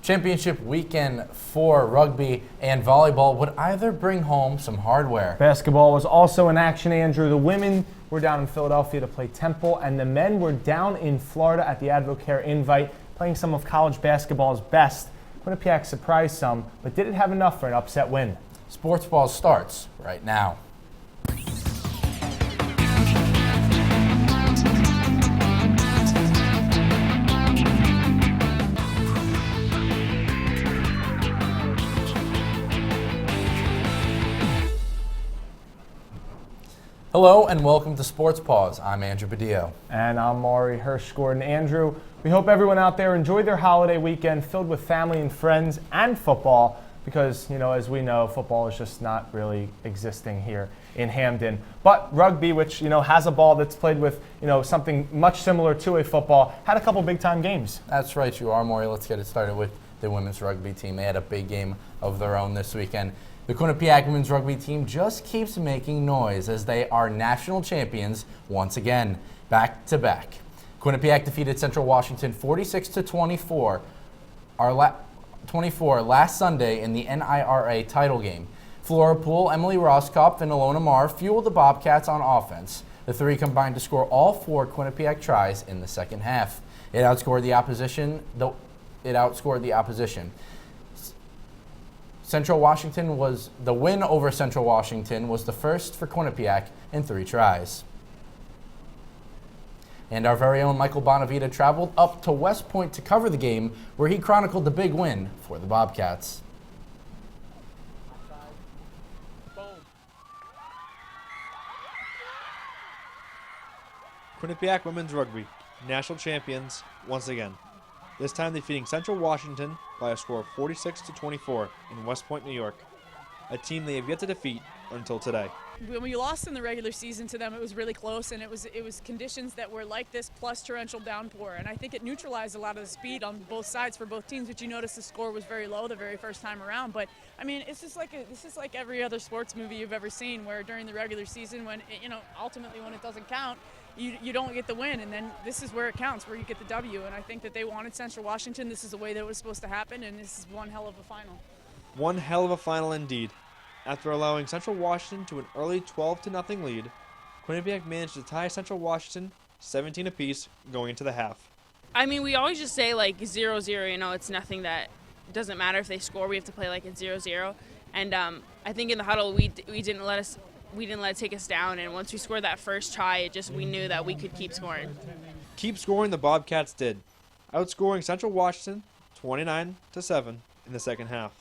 Championship weekend for rugby and volleyball would either bring home some hardware. Basketball was also in action, Andrew. The women were down in Philadelphia to play Temple, and the men were down in Florida at the Advocare Invite, playing some of college basketball's best. Quinnipiac surprised some, but didn't have enough for an upset win. Sports Ball starts right now. Hello and welcome to Sports Paws. I'm Andrew Badillo. And I'm Maury Hirsch-Gordon. Andrew, we hope everyone out there enjoyed their holiday weekend filled with family and friends and football because, as we know, football is just not really existing here in Hamden. But rugby, which, has a ball that's played with, something much similar to a football, had a couple big-time games. That's right, you are, Maury. Let's get it started with the women's rugby team. They had a big game of their own this weekend. The Quinnipiac women's rugby team just keeps making noise as they are national champions once again, back-to-back. Quinnipiac defeated Central Washington 46-24 last Sunday in the NIRA title game. Flora Poole, Emily Roskopf, and Alona Marr fueled the Bobcats on offense. The three combined to score all four Quinnipiac tries in the second half. It outscored the opposition. The win over Central Washington was the first for Quinnipiac in 3 tries. And our very own Michael Bonavita traveled up to West Point to cover the game, where he chronicled the big win for the Bobcats. Quinnipiac women's rugby, national champions once again. This time defeating Central Washington by a score of 46-24 in West Point, New York, a team they have yet to defeat until today. When we lost in the regular season to them, it was really close, and it was conditions that were like this plus torrential downpour, and I think it neutralized a lot of the speed on both sides for both teams. But you notice the score was very low the very first time around. But I mean, this is like every other sports movie you've ever seen, where during the regular season, when ultimately when it doesn't count, you don't get the win, and then this is where it counts, where you get the W. And I think that they wanted Central Washington. This is the way that it was supposed to happen, and this is one hell of a final. One hell of a final indeed. After allowing Central Washington to an early 12-0 lead, Quinnipiac managed to tie Central Washington 17 apiece going into the half. I mean, we always just say like 0-0, it's nothing that doesn't matter if they score. We have to play like it's 0-0. And I think in the huddle we didn't let it take us down, and once we scored that first try, we knew that we could keep scoring. Keep scoring the Bobcats did, outscoring Central Washington 29-7 in the second half.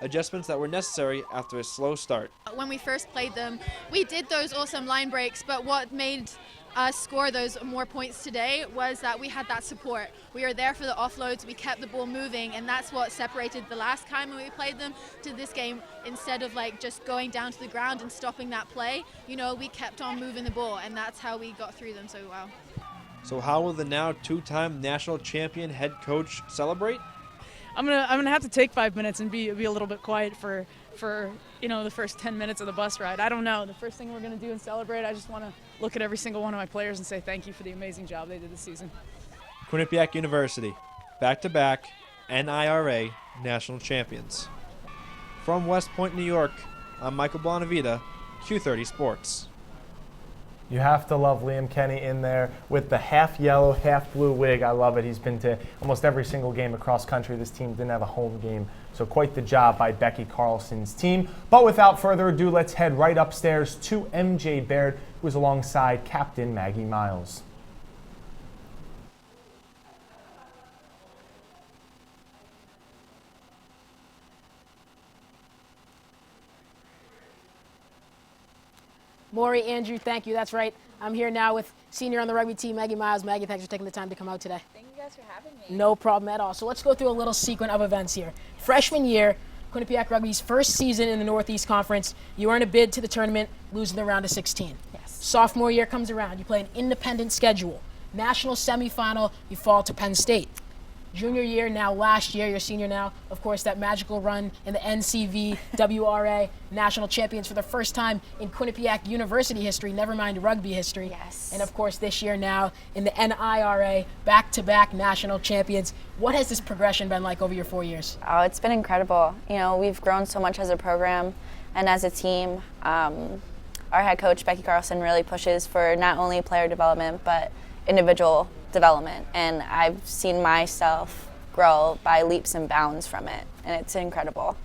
Adjustments that were necessary after a slow start. When we first played them, we did those awesome line breaks, but what made us score those more points today was that we had that support. We were there for the offloads, we kept the ball moving, and that's what separated the last time when we played them to this game. Instead of just going down to the ground and stopping that play, we kept on moving the ball, and that's how we got through them so well. So how will the now 2-time national champion head coach celebrate? I'm gonna have to take 5 minutes and be a little bit quiet for the first 10 minutes of the bus ride. I don't know. The first thing we're gonna do and celebrate, I just want to look at every single one of my players and say thank you for the amazing job they did this season. Quinnipiac University, back-to-back NIRA national champions. From West Point, New York, I'm Michael Bonavita, Q30 Sports. You have to love Liam Kenny in there with the half yellow, half blue wig. I love it. He's been to almost every single game across country. This team didn't have a home game, so quite the job by Becky Carlson's team. But without further ado, let's head right upstairs to MJ Baird, who is alongside Captain Maggie Miles. Maury, Andrew, thank you. That's right. I'm here now with senior on the rugby team, Maggie Miles. Maggie, thanks for taking the time to come out today. Thank you guys for having me. No problem at all. So let's go through a little sequence of events here. Freshman year, Quinnipiac Rugby's first season in the Northeast Conference. You earn a bid to the tournament, losing the round of 16. Yes. Sophomore year comes around. You play an independent schedule. National semifinal, you fall to Penn State. junior year, now last year, your senior now, of course, that magical run in the NCVWRA national champions for the first time in Quinnipiac University history, never mind rugby history. Yes. And of course, this year now in the NIRA, back-to-back national champions. What has this progression been like over your 4 years? Oh, it's been incredible. You know, we've grown so much as a program and as a team. Our head coach, Becky Carlson, really pushes for not only player development, but individual development. And I've seen myself grow by leaps and bounds from it, and it's incredible.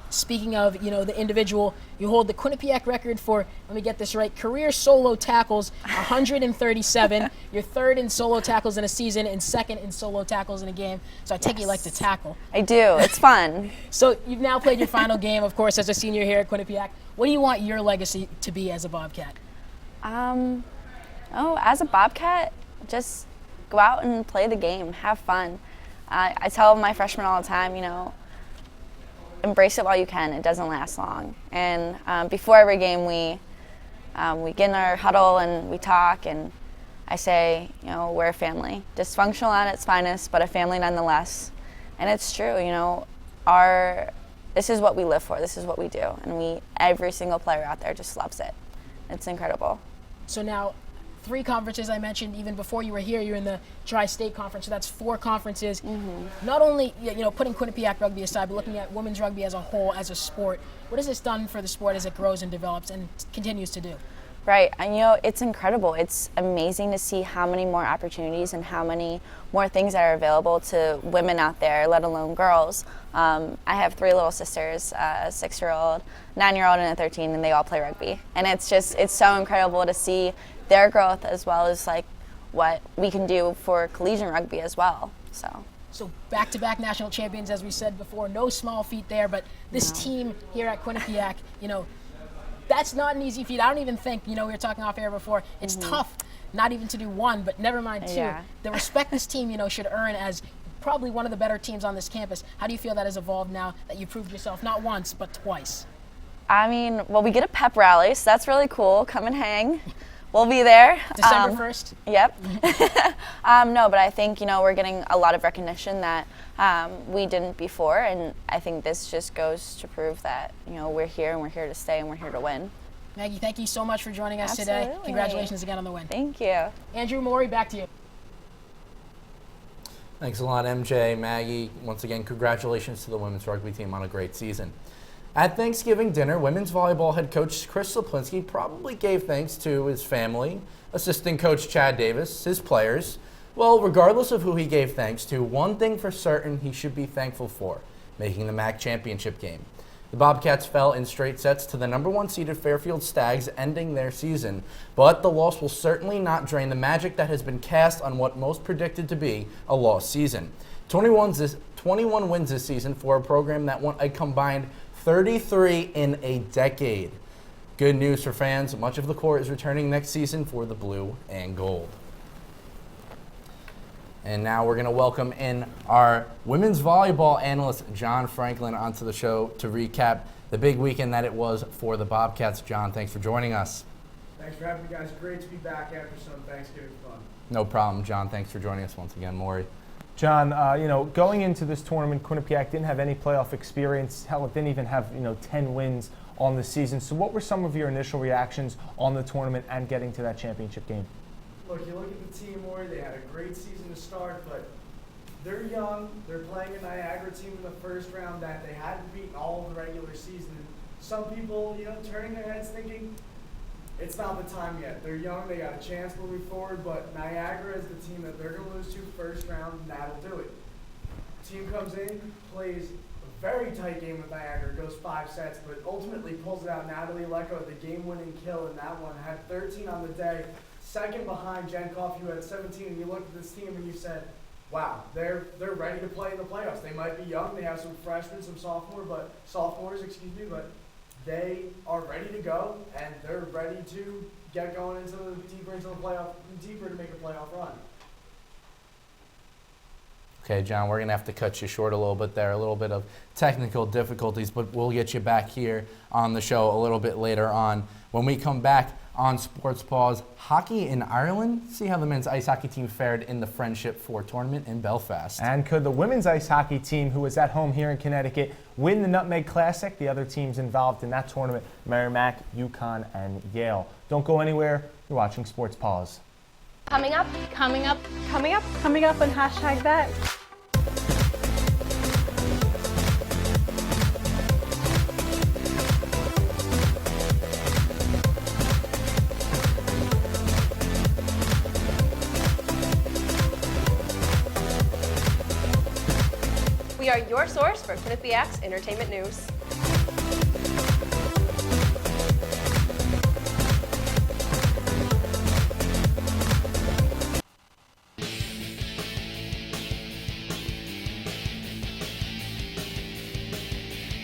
Speaking of, the individual, you hold the Quinnipiac record for, let me get this right, career solo tackles, 137. You're third in solo tackles in a season and second in solo tackles in a game. So I take you like to tackle. I do. It's fun. So you've now played your final game, of course, as a senior here at Quinnipiac. What do you want your legacy to be as a Bobcat? As a Bobcat, just go out and play the game, have fun. I tell my freshmen all the time, embrace it while you can. It doesn't last long. And before every game, we get in our huddle and we talk, and I say, we're a family. Dysfunctional at its finest, but a family nonetheless. And it's true, this is what we live for. This is what we do. And every single player out there just loves it. It's incredible. So now, 3 conferences I mentioned even before you were here. You're in the Tri-State Conference, so that's 4 conferences. Mm-hmm. Not only putting Quinnipiac rugby aside, but looking at women's rugby as a whole, as a sport. What has this done for the sport as it grows and develops and continues to do? Right, and it's incredible. It's amazing to see how many more opportunities and how many more things that are available to women out there, let alone girls. I have 3 little sisters, a 6-year-old, 9-year-old, and a 13, and they all play rugby. And it's so incredible to see their growth as well as what we can do for collegiate rugby as well. So back-to-back national champions, as we said before, no small feat there, but this team here at Quinnipiac, that's not an easy feat. I don't even think, we were talking off air before, it's tough not even to do 1, but never mind 2. Yeah. The respect this team, should earn as probably one of the better teams on this campus. How do you feel that has evolved now that you proved yourself not once, but twice? We get a pep rally, so that's really cool. Come and hang. We'll be there. December 1st? Yep. No, but I think, we're getting a lot of recognition that we didn't before, and I think this just goes to prove that, we're here and we're here to stay and we're here to win. Maggie, thank you so much for joining us Absolutely. today. Congratulations again on the win. Thank you. Andrew Morey, back to you. Thanks a lot, MJ, Maggie. Once again, congratulations to the women's rugby team on a great season. At Thanksgiving dinner, women's volleyball head coach Chris Liplinski probably gave thanks to his family, assistant coach Chad Davis, his players. Well, regardless of who he gave thanks to, one thing for certain he should be thankful for, making the MAC championship game. The Bobcats fell in straight sets to the number 1 seeded Fairfield Stags, ending their season. But the loss will certainly not drain the magic that has been cast on what most predicted to be a lost season. 21 wins this season for a program that won a combined 33 in a decade. Good news for fans. Much of the core is returning next season for the blue and gold. And now we're going to welcome in our women's volleyball analyst, John Franklin, onto the show to recap the big weekend that it was for the Bobcats. John, thanks for joining us. Thanks for having me, guys. Great to be back after some Thanksgiving fun. No problem, John. Thanks for joining us once again, Maury. John, going into this tournament, Quinnipiac didn't have any playoff experience. Hell, it didn't even have 10 wins on the season. So what were some of your initial reactions on the tournament and getting to that championship game? Look, you look at the team, Maury, they had a great season to start, but they're young. They're playing a Niagara team in the first round that they hadn't beaten all of the regular season. And some people, turning their heads thinking, it's not the time yet. They're young, they got a chance moving forward, but Niagara is the team that they're going to lose to first round, and that'll do it. Team comes in, plays a very tight game with Niagara, goes 5 sets, but ultimately pulls it out. Natalie Lecco, the game-winning kill in that one, had 13 on the day, second behind Jen Koff, who had 17, and you look at this team and you said, wow, they're ready to play in the playoffs. They might be young, they have some freshmen, some sophomores, but they are ready to go, and they're ready to get going deeper into the playoff, deeper to make a playoff run. Okay, John, we're going to have to cut you short a little bit there, a little bit of technical difficulties, but we'll get you back here on the show a little bit later on. When we come back on Sports Paws. Hockey in Ireland. See how the men's ice hockey team fared in the Friendship 4 tournament in Belfast. And could the women's ice hockey team, who is at home here in Connecticut, win the Nutmeg Classic? The other teams involved in that tournament, Merrimack, UConn, and Yale. Don't go anywhere. You're watching Sports Paws. Coming up on hashtag that. We are your source for Quinnipiac's entertainment news.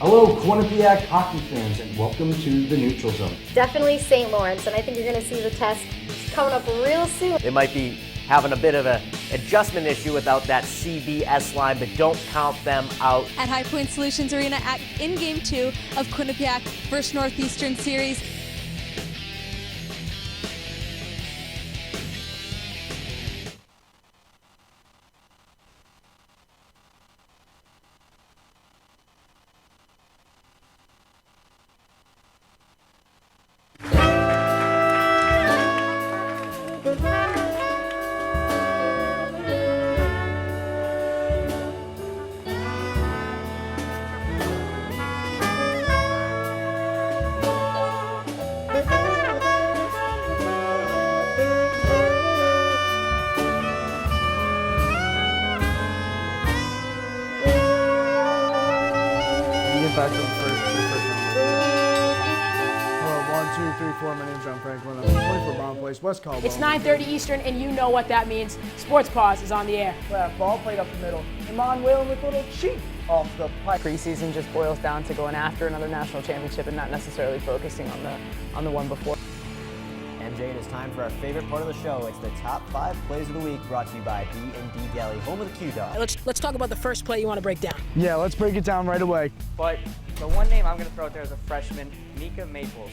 Hello, Quinnipiac hockey fans, and welcome to the Neutral Zone. Definitely St. Lawrence, and I think you're going to see the test coming up real soon. They might be having a bit of an adjustment issue without that CBS line, but don't count them out. At High Point Solutions Arena in Game 2 of Quinnipiac vs. Northeastern Series. Back to the first round. 1, 2, 3, 4. My name's John Franklin. I'm 24 Vermont Place, West Caldwell. It's 9:30 Eastern, and you know what that means. Sports Paws is on the air. Ball played up the middle. Iman Whalen with a little cheat off the pipe. Preseason just boils down to going after another national championship and not necessarily focusing on the one before. MJ, it is time for our favorite part of the show. It's the top 5 plays of the week, brought to you by B&D Deli, home of the Q-Dog. Let's talk about the first play you want to break down. Yeah, let's break it down right away. But the one name I'm going to throw out there is a freshman, Nika Maples.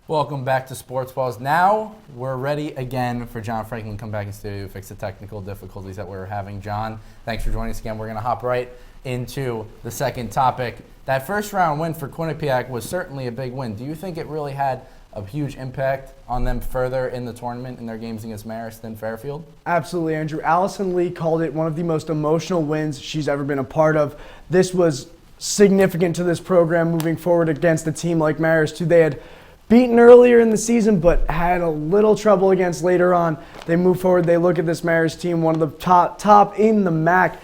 Welcome back to Sports Balls. Now we're ready again for John Franklin to come back in studio to fix the technical difficulties that we're having. John, thanks for joining us again. We're going to hop right into the second topic. That first round win for Quinnipiac was certainly a big win. Do you think it really had a huge impact on them further in the tournament in their games against Marist and Fairfield? Absolutely, Andrew. Allison Lee called it one of the most emotional wins she's ever been a part of. This was significant to this program moving forward against a team like Marist, who they had beaten earlier in the season but had a little trouble against later on. They move forward, they look at this Marist team, one of the top in the MAC,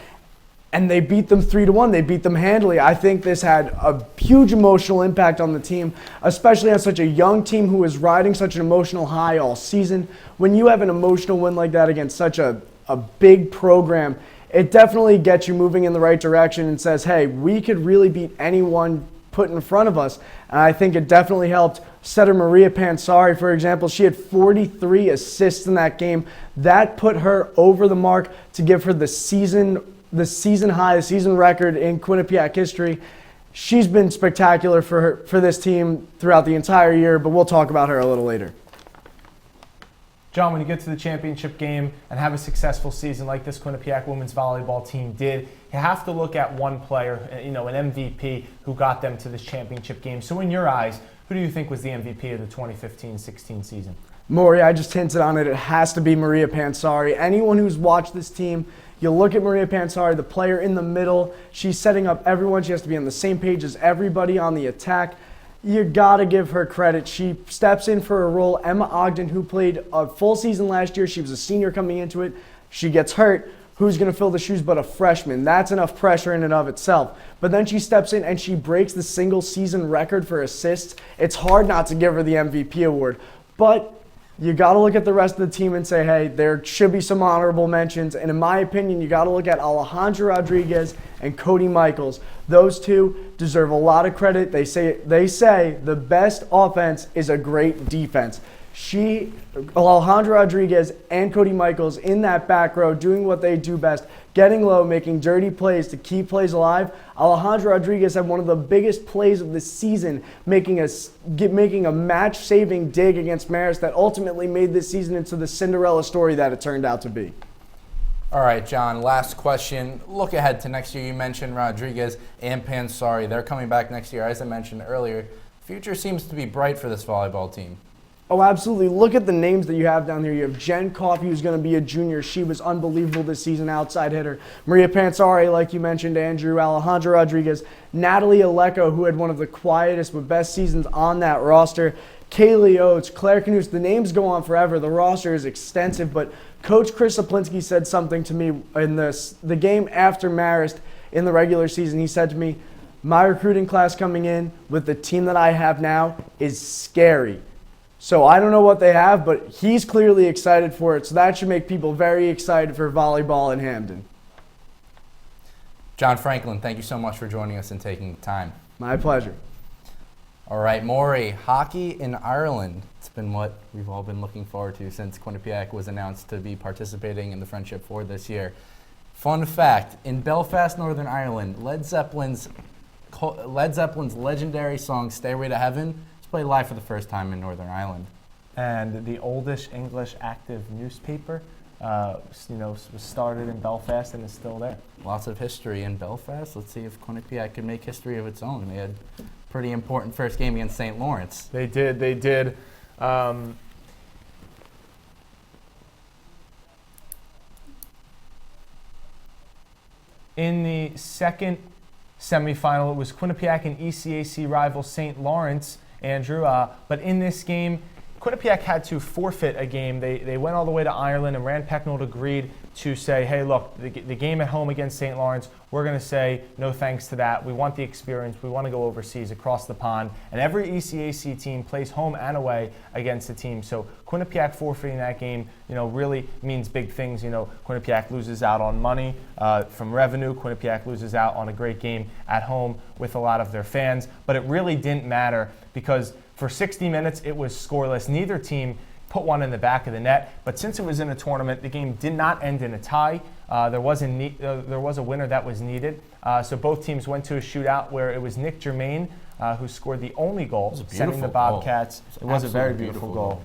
and they beat them 3-1. They beat them handily. I think this had a huge emotional impact on the team, especially on such a young team who is riding such an emotional high all season. When you have an emotional win like that against such a big program, it definitely gets you moving in the right direction and says, hey, we could really beat anyone put in front of us. And I think it definitely helped. Setter Maria Pansari, for example, she had 43 assists in that game. That put her over the mark to give her the season high, the season record in Quinnipiac history. She's been spectacular for this team throughout the entire year, but we'll talk about her a little later. John, when you get to the championship game and have a successful season like this Quinnipiac women's volleyball team did, you have to look at one player, an MVP, who got them to this championship game. So in your eyes, who do you think was the MVP of the 2015-16 season? Maury, I just hinted on it. It has to be Maria Pansari. Anyone who's watched this team, you look at Maria Pansari, the player in the middle. She's setting up everyone. She has to be on the same page as everybody on the attack. You got to give her credit. She steps in for a role. Emma Ogden, who played a full season last year, she was a senior coming into it. She gets hurt. Who's going to fill the shoes but a freshman? That's enough pressure in and of itself. But then she steps in and she breaks the single season record for assists. It's hard not to give her the MVP award. But you got to look at the rest of the team and say, hey, there should be some honorable mentions. And in my opinion, you got to look at Alejandra Rodriguez and Cody Michaels. Those two deserve a lot of credit. They say the best offense is a great defense. Alejandra Rodriguez and Cody Michaels in that back row doing what they do best, getting low, making dirty plays to keep plays alive. Alejandro Rodriguez had one of the biggest plays of the season, making a match-saving dig against Marist that ultimately made this season into the Cinderella story that it turned out to be. All right, John, last question. Look ahead to next year. You mentioned Rodriguez and Pansari. They're coming back next year. As I mentioned earlier, future seems to be bright for this volleyball team. Oh, absolutely. Look at the names that you have down here. You have Jen Coffey, who's going to be a junior. She was unbelievable this season, outside hitter. Maria Pansari, like you mentioned, Andrew. Alejandro Rodriguez. Natalie Aleko, who had one of the quietest but best seasons on that roster. Kaylee Oates, Claire Canuse. The names go on forever. The roster is extensive, but Coach Chris Saplinski said something to me in the game after Marist in the regular season. He said to me, my recruiting class coming in with the team that I have now is scary. So I don't know what they have, but he's clearly excited for it. So that should make people very excited for volleyball in Hamden. John Franklin, thank you so much for joining us and taking the time. My pleasure. All right, Maury, hockey in Ireland. It's been what we've all been looking forward to since Quinnipiac was announced to be participating in the Friendship 4 this year. Fun fact, in Belfast, Northern Ireland, Led Zeppelin's legendary song, Stairway to Heaven, played live for the first time in Northern Ireland. And the oldest English active newspaper, was started in Belfast and is still there. Lots of history in Belfast. Let's see if Quinnipiac can make history of its own. They had a pretty important first game against St. Lawrence. They did. In the second semifinal, it was Quinnipiac and ECAC rival St. Lawrence, Andrew. But in this game, Quinnipiac had to forfeit a game. They went all the way to Ireland, and Rand Pecknold agreed to say, hey, look, the game at home against St. Lawrence, we're going to say no thanks to that. We want the experience. We want to go overseas across the pond. And every ECAC team plays home and away against the team. So Quinnipiac forfeiting that game, really means big things. Quinnipiac loses out on money from revenue. Quinnipiac loses out on a great game at home with a lot of their fans. But it really didn't matter because for 60 minutes, it was scoreless. Neither team put one in the back of the net. But since it was in a tournament, the game did not end in a tie. There was a winner that was needed. So both teams went to a shootout where it was Nick Germain who scored the only goal, sending the Bobcats. It was a very beautiful goal.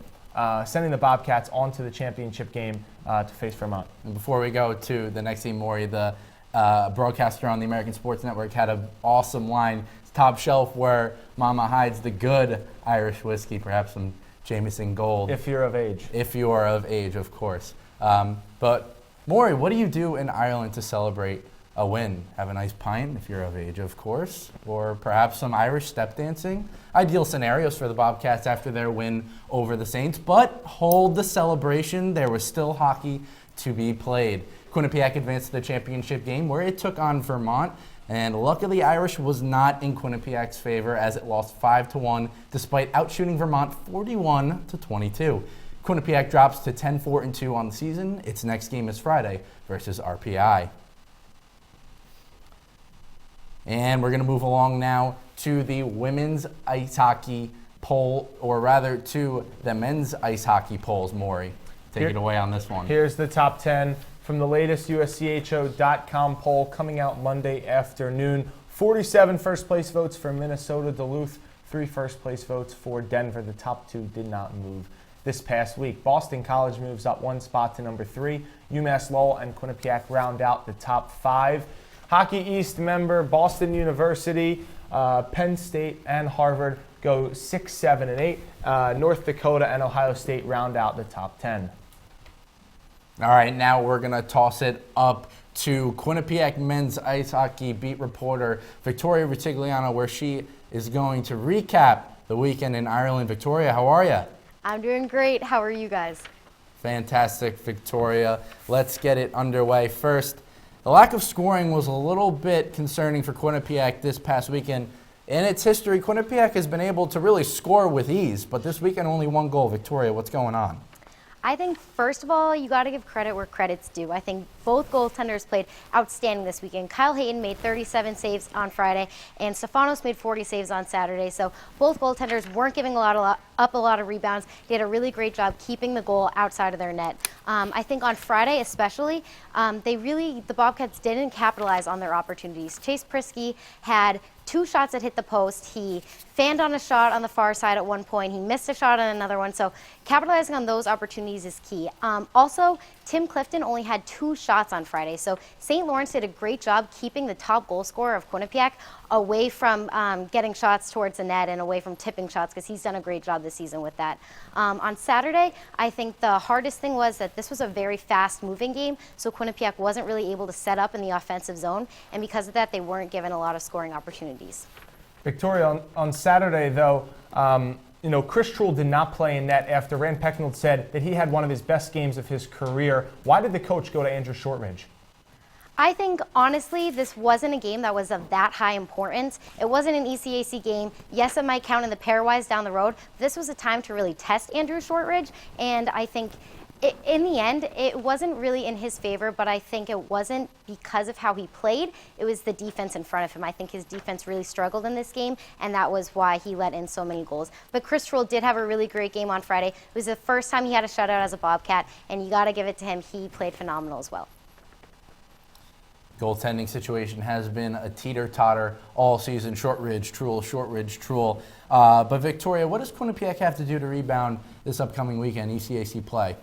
Sending the Bobcats onto the championship game to face Vermont. And before we go to the next team, Maury, the broadcaster on the American Sports Network had an awesome line, top shelf, where Mama hides the good Irish whiskey, perhaps some Jameson Gold. If you're of age. If you are of age, of course. But Maury, what do you do in Ireland to celebrate a win? Have a nice pint, if you're of age, of course, or perhaps some Irish step dancing. Ideal scenarios for the Bobcats after their win over the Saints, but hold the celebration. There was still hockey to be played. Quinnipiac advanced to the championship game where it took on Vermont, and luckily Irish was not in Quinnipiac's favor as it lost 5-1 despite outshooting Vermont 41-22. Quinnipiac drops to 10-4-2 on the season. Its next game is Friday versus RPI. And we're going to move along now to the women's ice hockey poll, or rather to the men's ice hockey polls. Maury, take it away on this one. Here's the top 10 from the latest USCHO.com poll coming out Monday afternoon. 47 first place votes for Minnesota, Duluth, 3 first place votes for Denver. The top 2 did not move this past week. Boston College moves up 1 spot to number 3. UMass Lowell and Quinnipiac round out the top 5. Hockey East member Boston University, Penn State, and Harvard go 6, 7, and 8. North Dakota and Ohio State round out the top 10. All right, now we're going to toss it up to Quinnipiac men's ice hockey beat reporter Victoria Rutigliano, where she is going to recap the weekend in Ireland. Victoria, how are you? I'm doing great. How are you guys? Fantastic, Victoria. Let's get it underway. First, the lack of scoring was a little bit concerning for Quinnipiac this past weekend. In its history, Quinnipiac has been able to really score with ease, but this weekend only 1 goal. Victoria, what's going on? I think, first of all, you got to give credit where credit's due. I think both goaltenders played outstanding this weekend. Kyle Hayton made 37 saves on Friday, and Stefanos made 40 saves on Saturday. So both goaltenders weren't giving up a lot of rebounds. They did a really great job keeping the goal outside of their net. I think on Friday especially, the Bobcats didn't capitalize on their opportunities. Chase Prisky had 2 shots that hit the post. He fanned on a shot on the far side at one point. He missed a shot on another one. So capitalizing on those opportunities is key. Also, Tim Clifton only had 2 shots on Friday. So St. Lawrence did a great job keeping the top goal scorer of Quinnipiac away from getting shots towards the net and away from tipping shots, because he's done a great job this season with that. On Saturday, I think the hardest thing was that this was a very fast-moving game, so Quinnipiac wasn't really able to set up in the offensive zone, and because of that, they weren't given a lot of scoring opportunities. Victoria, on Saturday, though, Chris Truhl did not play in net after Rand Pecknold said that he had one of his best games of his career. Why did the coach go to Andrew Shortridge? I think, honestly, this wasn't a game that was of that high importance. It wasn't an ECAC game. Yes, it might count in the pairwise down the road. But this was a time to really test Andrew Shortridge, and I think in the end, it wasn't really in his favor, but I think it wasn't because of how he played. It was the defense in front of him. I think his defense really struggled in this game, and that was why he let in so many goals. But Chris Truhl did have a really great game on Friday. It was the first time he had a shutout as a Bobcat, and you got to give it to him. He played phenomenal as well. Goaltending situation has been a teeter-totter all season. Shortridge, Truhl. But Victoria, what does Quinnipiac have to do to rebound this upcoming weekend, ECAC play?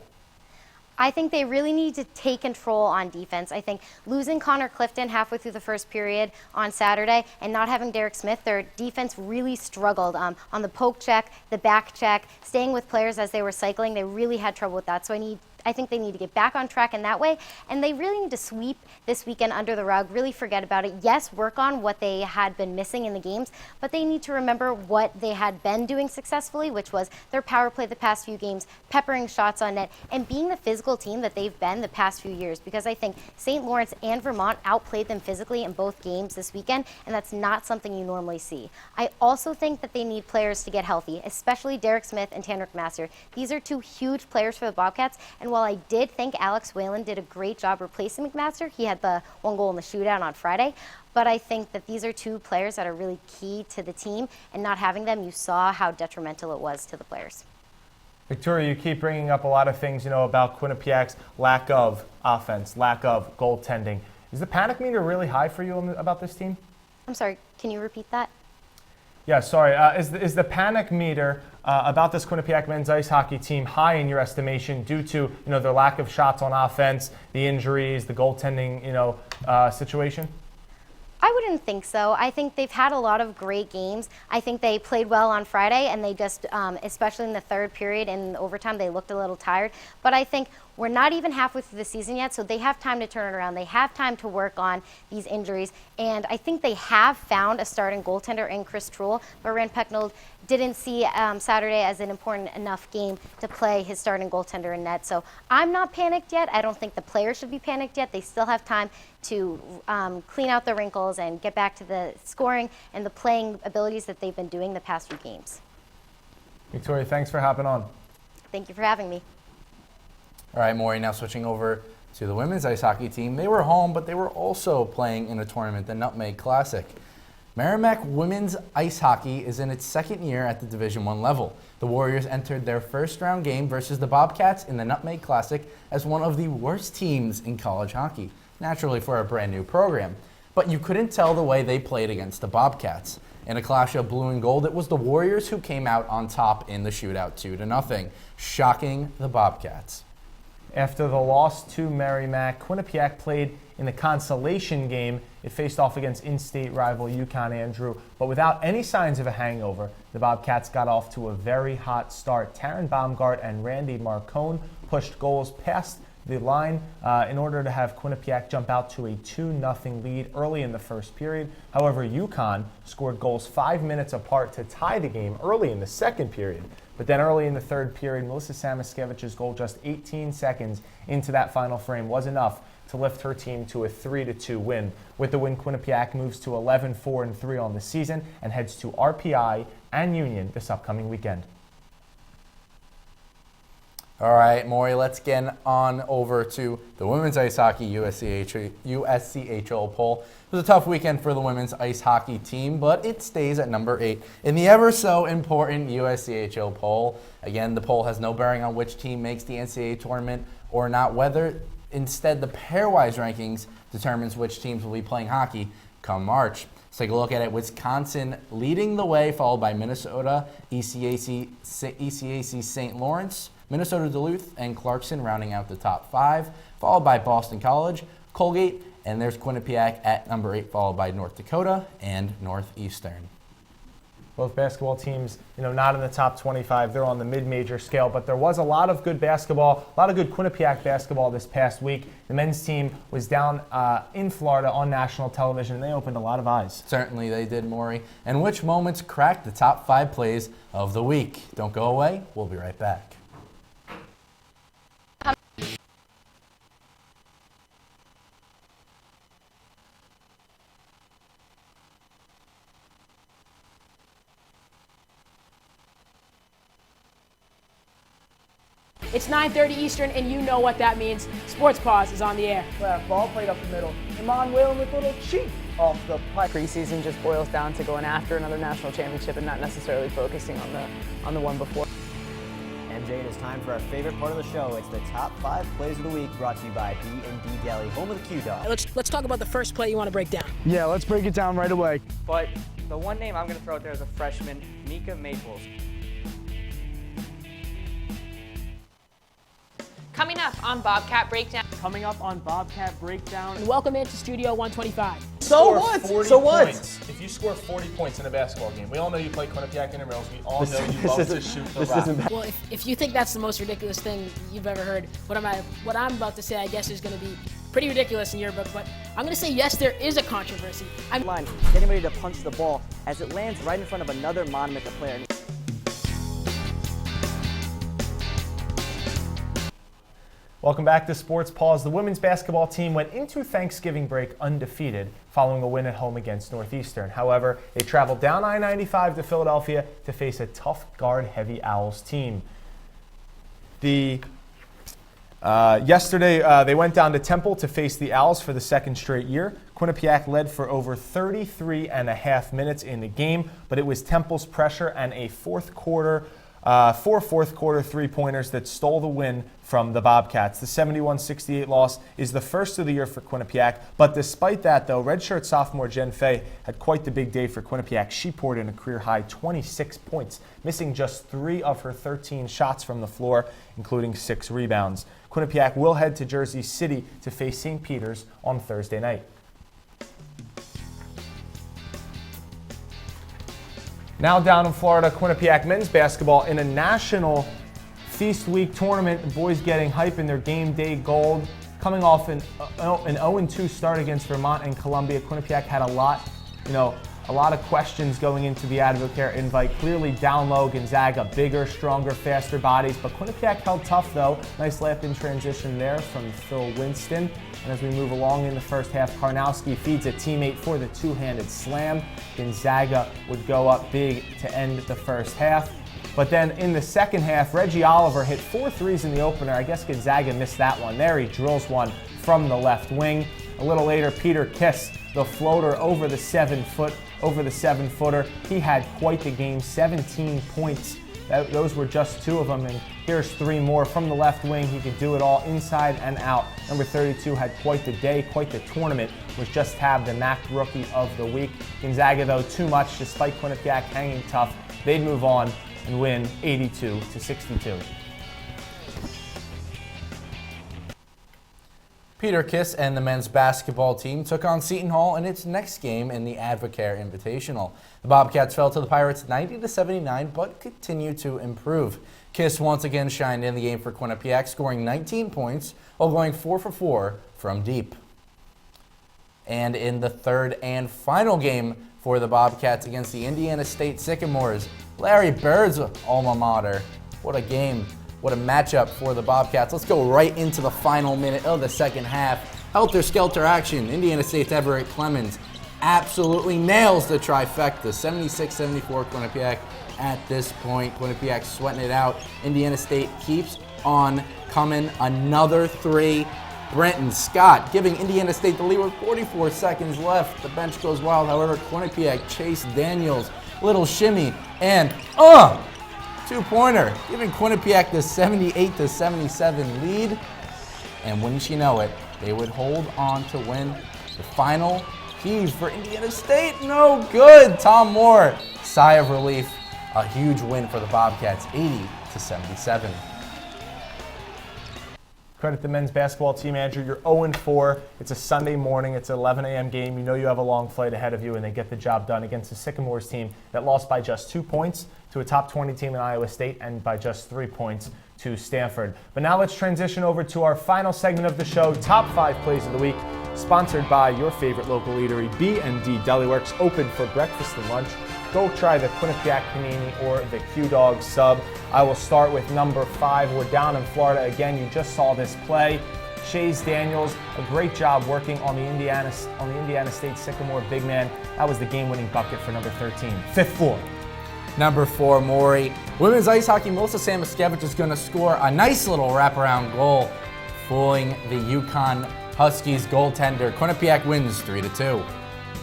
I think they really need to take control on defense. I think losing Connor Clifton halfway through the first period on Saturday and not having Derek Smith, their defense really struggled on the poke check, the back check, staying with players as they were cycling. They really had trouble with that. So I think they need to get back on track in that way, and they really need to sweep this weekend under the rug, really forget about it. Yes, work on what they had been missing in the games, but they need to remember what they had been doing successfully, which was their power play the past few games, peppering shots on net, and being the physical team that they've been the past few years, because I think St. Lawrence and Vermont outplayed them physically in both games this weekend, and that's not something you normally see. I also think that they need players to get healthy, especially Derek Smith and Tanner McMaster. These are 2 huge players for the Bobcats, and while I did think Alex Whalen did a great job replacing McMaster, he had the 1 goal in the shootout on Friday, but I think that these are 2 players that are really key to the team, and not having them, you saw how detrimental it was to the players. Victoria, you keep bringing up a lot of things, about Quinnipiac's lack of offense, lack of goaltending. Is the panic meter really high for you about this team? I'm sorry, can you repeat that? Yeah, sorry. Is the panic meter about this Quinnipiac men's ice hockey team high in your estimation due to their lack of shots on offense, the injuries, the goaltending situation? I wouldn't think so. I think they've had a lot of great games. I think they played well on Friday, and they just, especially in the third period and overtime, they looked a little tired. But I think we're not even halfway through the season yet, so they have time to turn it around. They have time to work on these injuries, and I think they have found a starting goaltender in Chris Truhl, but Rand Pecknold didn't see Saturday as an important enough game to play his starting goaltender in net. So I'm not panicked yet. I don't think the players should be panicked yet. They still have time to clean out the wrinkles and get back to the scoring and the playing abilities that they've been doing the past few games. Victoria, thanks for hopping on. Thank you for having me. All right, Maury, now switching over to the women's ice hockey team. They were home, but they were also playing in a tournament, the Nutmeg Classic. Merrimack women's ice hockey is in its second year at the Division I level. The Warriors entered their first round game versus the Bobcats in the Nutmeg Classic as one of the worst teams in college hockey, naturally for a brand new program. But you couldn't tell the way they played against the Bobcats. In a clash of blue and gold, it was the Warriors who came out on top in the shootout 2-0, shocking the Bobcats. After the loss to Merrimack, Quinnipiac played in the consolation game. It faced off against in-state rival UConn, Andrew. But without any signs of a hangover, the Bobcats got off to a very hot start. Taryn Baumgart and Randy Marcone pushed goals past the line in order to have Quinnipiac jump out to a 2-0 lead early in the first period. However, UConn scored goals 5 minutes apart to tie the game early in the second period. But then early in the third period, Melissa Samaskevich's goal just 18 seconds into that final frame was enough to lift her team to a 3-2 win. With the win, Quinnipiac moves to 11-4-3 on the season and heads to RPI and Union this upcoming weekend. All right, Maury, let's get on over to the women's ice hockey USCHO poll. It was a tough weekend for the women's ice hockey team, but it stays at number 8 in the ever so important USCHO poll. Again, the poll has no bearing on which team makes the NCAA tournament or not, whether instead the pairwise rankings determines which teams will be playing hockey come March. Let's take a look at it. Wisconsin leading the way, followed by Minnesota, ECAC St. Lawrence, Minnesota Duluth, and Clarkson rounding out the top 5, followed by Boston College, Colgate, and there's Quinnipiac at number 8, followed by North Dakota and Northeastern. Both basketball teams, not in the top 25. They're on the mid-major scale, but there was a lot of good basketball, a lot of good Quinnipiac basketball this past week. The men's team was down in Florida on national television, and they opened a lot of eyes. Certainly they did, Maury. And which moments cracked the top 5 plays of the week? Don't go away. We'll be right back. It's 9:30 Eastern, and you know what that means. Sports Paws is on the air. Left ball played up the middle. Iman Whalen with a little cheat off the pipe. Preseason just boils down to going after another national championship and not necessarily focusing on the one before. MJ, it is time for our favorite part of the show. It's the top 5 plays of the week, brought to you by B&D Deli, home of the Q-Dog. Let's talk about the first play you want to break down. Yeah, let's break it down right away. But the one name I'm going to throw out there is a freshman, Mika Maples. Coming up on Bobcat Breakdown. And welcome into Studio 125. So what? If you score 40 points in a basketball game, we all know you play Quinnipiac intramurals. We all know you love to shoot the rock. Well, if you think that's the most ridiculous thing you've ever heard, what I'm about to say, I guess, is going to be pretty ridiculous in your book. But I'm going to say, yes, there is a controversy. Line, getting ready to punch the ball as it lands right in front of another Monument player. Welcome back to Sports Paws. The women's basketball team went into Thanksgiving break undefeated following a win at home against Northeastern. However, they traveled down I-95 to Philadelphia to face a tough guard-heavy Owls team. Yesterday, they went down to Temple to face the Owls for the second straight year. Quinnipiac led for over 33 and a half minutes in the game, but it was Temple's pressure and a fourth quarter three-pointers that stole the win from the Bobcats. The 71-68 loss is the first of the year for Quinnipiac, but despite that, though, redshirt sophomore Jen Fay had quite the big day for Quinnipiac. She poured in a career-high 26 points, missing just 3 of her 13 shots from the floor, including 6 rebounds. Quinnipiac will head to Jersey City to face St. Peter's on Thursday night. Now down in Florida, Quinnipiac men's basketball in a national Feast Week tournament. The boys getting hype in their game day gold. Coming off an 0-2 start against Vermont and Columbia, Quinnipiac had a lot of questions going into the Advocare invite. Clearly down low, Gonzaga, bigger, stronger, faster bodies. But Quinnipiac held tough though. Nice layup in transition there from Phil Winston. And as we move along in the first half, Karnowski feeds a teammate for the two-handed slam. Gonzaga would go up big to end the first half. But then in the second half, Reggie Oliver hit 4 threes in the opener. I guess Gonzaga missed that one. There he drills one from the left wing. A little later, Peter Kiss, the floater over the 7-footer. He had quite the game, 17 points. Those were just 2 of them, and here's 3 more from the left wing. He could do it all inside and out. Number 32 had quite the day, quite the tournament. Was just tabbed the MAC Rookie of the Week. Gonzaga, though, too much. Despite Quinnipiac hanging tough, they'd move on and win 82-62. Peter Kiss and the men's basketball team took on Seton Hall in its next game in the Advocare Invitational. The Bobcats fell to the Pirates 90-79, but continued to improve. Kiss once again shined in the game for Quinnipiac, scoring 19 points while going 4 for 4 from deep. And in the third and final game for the Bobcats against the Indiana State Sycamores, Larry Bird's alma mater. What a game. What a matchup for the Bobcats. Let's go right into the final minute of the second half. Helter-skelter action. Indiana State's Everett Clemens absolutely nails the trifecta. 76-74 Quinnipiac at this point. Quinnipiac sweating it out. Indiana State keeps on coming. Another three. Brenton Scott giving Indiana State the lead with 44 seconds left. The bench goes wild. However, Quinnipiac, Chase Daniels, little shimmy, and two-pointer, giving Quinnipiac the 78-77 lead. And wouldn't you know it, they would hold on to win the final heave for Indiana State. No good. Tom Moore, sigh of relief. A huge win for the Bobcats, 80-77. Credit the men's basketball team, Andrew. You're 0-4. It's a Sunday morning. It's an 11 a.m. game. You know you have a long flight ahead of you, and they get the job done against the Sycamores team that lost by just 2 points to a top 20 team in Iowa State and by just 3 points to Stanford. But now let's transition over to our final segment of the show, Top 5 Plays of the Week, sponsored by your favorite local eatery, B&D Deli Works, open for breakfast and lunch. Go try the Quinnipiac Panini or the Q-Dog sub. I will start with number 5. We're down in Florida again. You just saw this play. Chase Daniels, a great job working on the Indiana State Sycamore big man. That was the game-winning bucket for number 13. Fifth floor. Number 4, Maury. Women's ice hockey, Melissa Samoskevich is going to score a nice little wraparound goal, fooling the Yukon Huskies goaltender. Quinnipiac wins 3-2.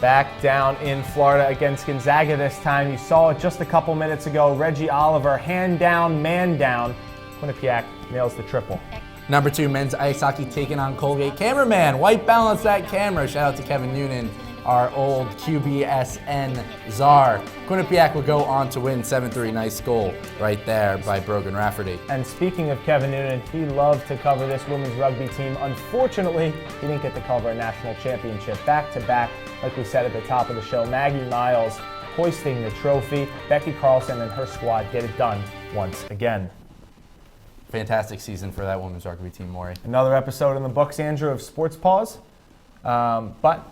Back down in Florida against Gonzaga this time. You saw it just a couple minutes ago. Reggie Oliver, hand down, man down. Quinnipiac nails the triple. Number 2, men's ice hockey taking on Colgate. Cameraman, white balance that camera. Shout out to Kevin Noonan, our old QBSN czar. Quinnipiac will go on to win 7-3. Nice goal right there by Brogan Rafferty. And speaking of Kevin Noonan, he loved to cover this women's rugby team. Unfortunately, he didn't get to cover a national championship back-to-back. Like we said at the top of the show, Maggie Miles hoisting the trophy. Becky Carlson and her squad get it done once again. Fantastic season for that women's rugby team, Maury. Another episode in the books, Andrew, of Sports Paws. But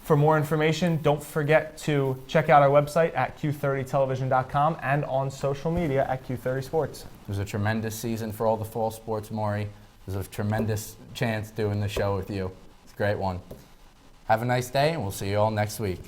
for more information, don't forget to check out our website at q30television.com and on social media at Q30Sports. It was a tremendous season for all the fall sports, Maury. It was a tremendous chance doing the show with you. It's a great one. Have a nice day, and we'll see you all next week.